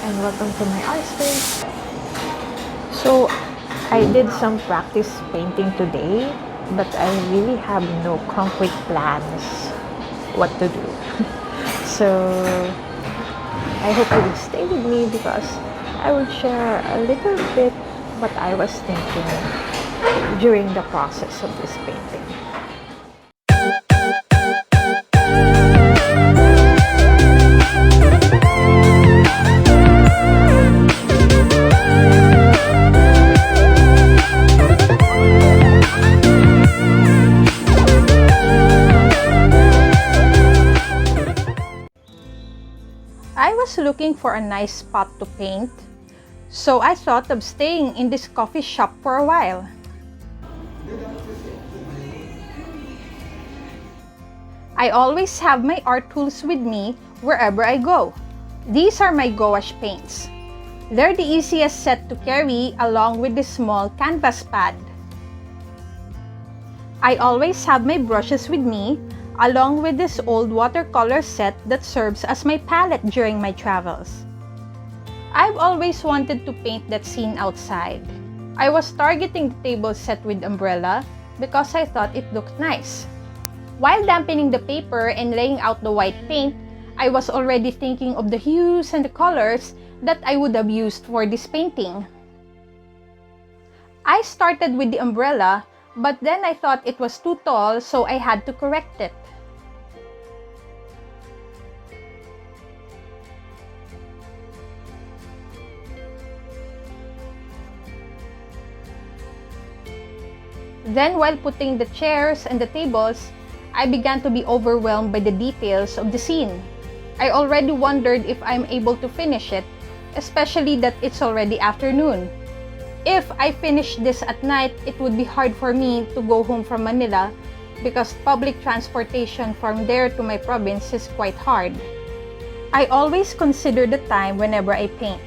and welcome to my art space. So I did some practice painting today, but I really have no concrete plans what to do. So I hope you will stay with me because I will share a little bit what I was thinking during the process of this painting. I was looking for a nice spot to paint, so I thought of staying in this coffee shop for a while. I always have my art tools with me wherever I go. These are my gouache paints. They're the easiest set to carry along with this small canvas pad. I always have my brushes with me along with this old watercolor set that serves as my palette during my travels. I've always wanted to paint that scene outside. I was targeting the table set with umbrella because I thought it looked nice. While dampening the paper and laying out the white paint, I was already thinking of the hues and the colors that I would have used for this painting. I started with the umbrella, but then I thought it was too tall, so I had to correct it. Then while putting the chairs and the tables, I began to be overwhelmed by the details of the scene. I already wondered if I'm able to finish it, especially that it's already afternoon. If I finish this at night, it would be hard for me to go home from Manila because public transportation from there to my province is quite hard. I always consider the time whenever I paint.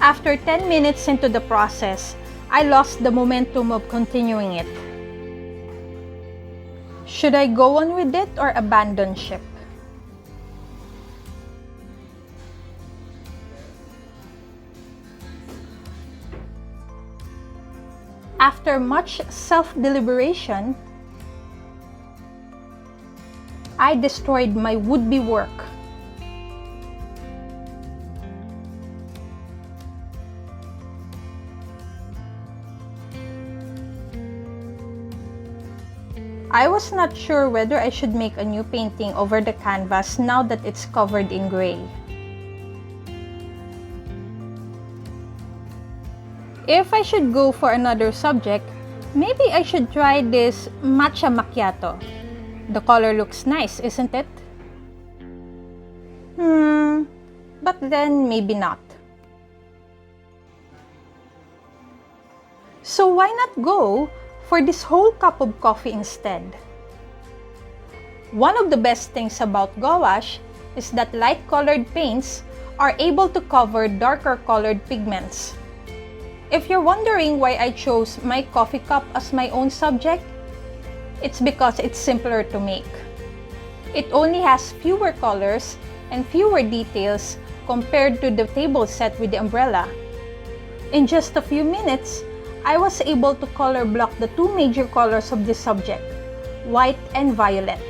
After 10 minutes into the process, I lost the momentum of continuing it. Should I go on with it or abandon ship? After much self-deliberation, I destroyed my would-be work. I was not sure whether I should make a new painting over the canvas now that it's covered in gray. If I should go for another subject, maybe I should try this matcha macchiato. The color looks nice, isn't it? But then maybe not. So why not go for this whole cup of coffee instead? One of the best things about gouache is that light-colored paints are able to cover darker-colored pigments. If you're wondering why I chose my coffee cup as my own subject, it's because it's simpler to make. It only has fewer colors and fewer details compared to the table set with the umbrella. In just a few minutes, I was able to color block the two major colors of this subject, white and violet.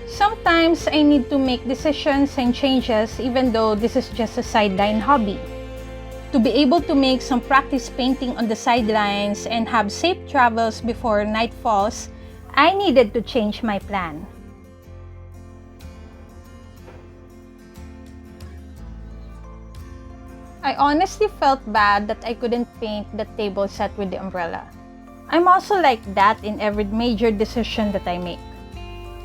Sometimes I need to make decisions and changes even though this is just a sideline hobby. To be able to make some practice painting on the sidelines and have safe travels before night falls, I needed to change my plan. I honestly felt bad that I couldn't paint the table set with the umbrella. I'm also like that in every major decision that I make.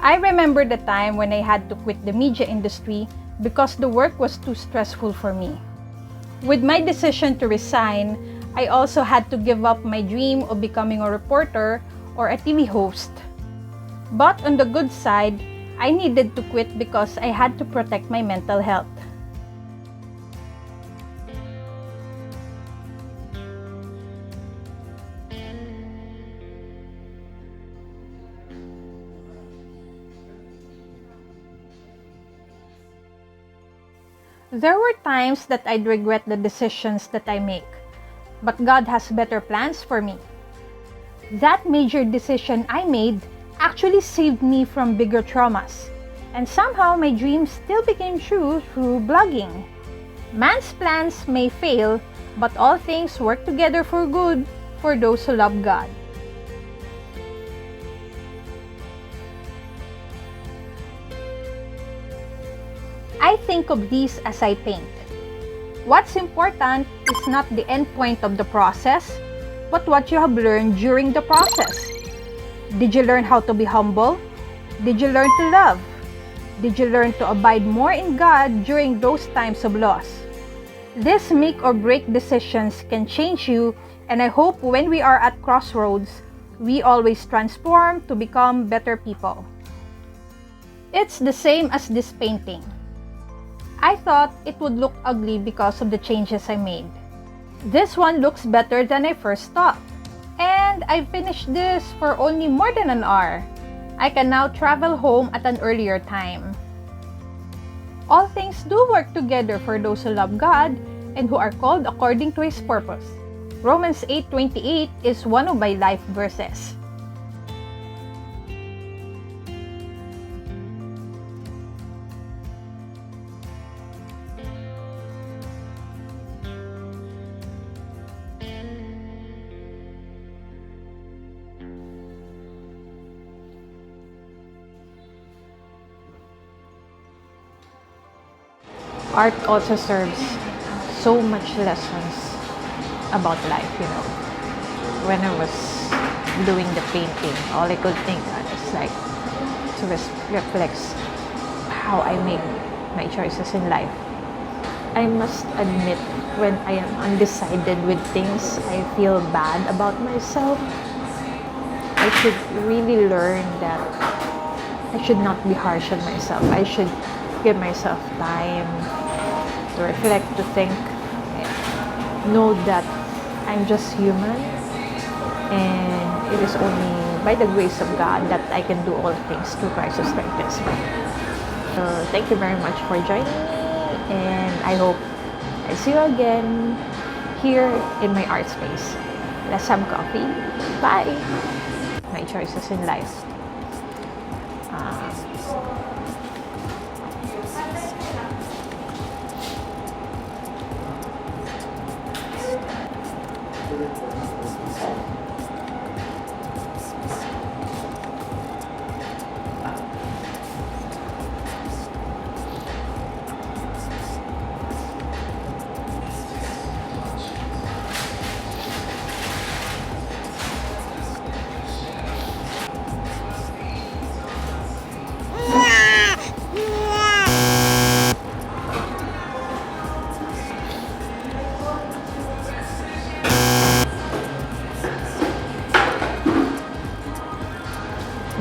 I remember the time when I had to quit the media industry because the work was too stressful for me. With my decision to resign, I also had to give up my dream of becoming a reporter or a TV host. But on the good side, I needed to quit because I had to protect my mental health. There were times that I'd regret the decisions that I make, but God has better plans for me. That major decision I made actually saved me from bigger traumas, and somehow my dreams still became true through blogging. Man's plans may fail, but all things work together for good for those who love God. I think of these as I paint. What's important is not the end point of the process, but what you have learned during the process. Did you learn how to be humble? Did you learn to love? Did you learn to abide more in God during those times of loss? These make or break decisions can change you, and I hope when we are at crossroads, we always transform to become better people. It's the same as this painting. I thought it would look ugly because of the changes I made. This one looks better than I first thought. And I finished this for only more than an hour. I can now travel home at an earlier time. All things do work together for those who love God and who are called according to His purpose. Romans 8:28 is one of my life verses. Art also serves so much lessons about life, When I was doing the painting, all I could think is like to reflects how I make my choices in life. I must admit, when I am undecided with things, I feel bad about myself. I should really learn that I should not be harsh on myself. I should give myself time to reflect, to think, know that I'm just human, and it is only by the grace of God that I can do all things through Christ who strengthens me. So thank you very much for joining me, and I hope I see you again here in my art space. Let's have coffee. Bye! My choices in life.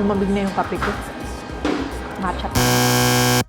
Lumabig na yung kape ko. Matcha.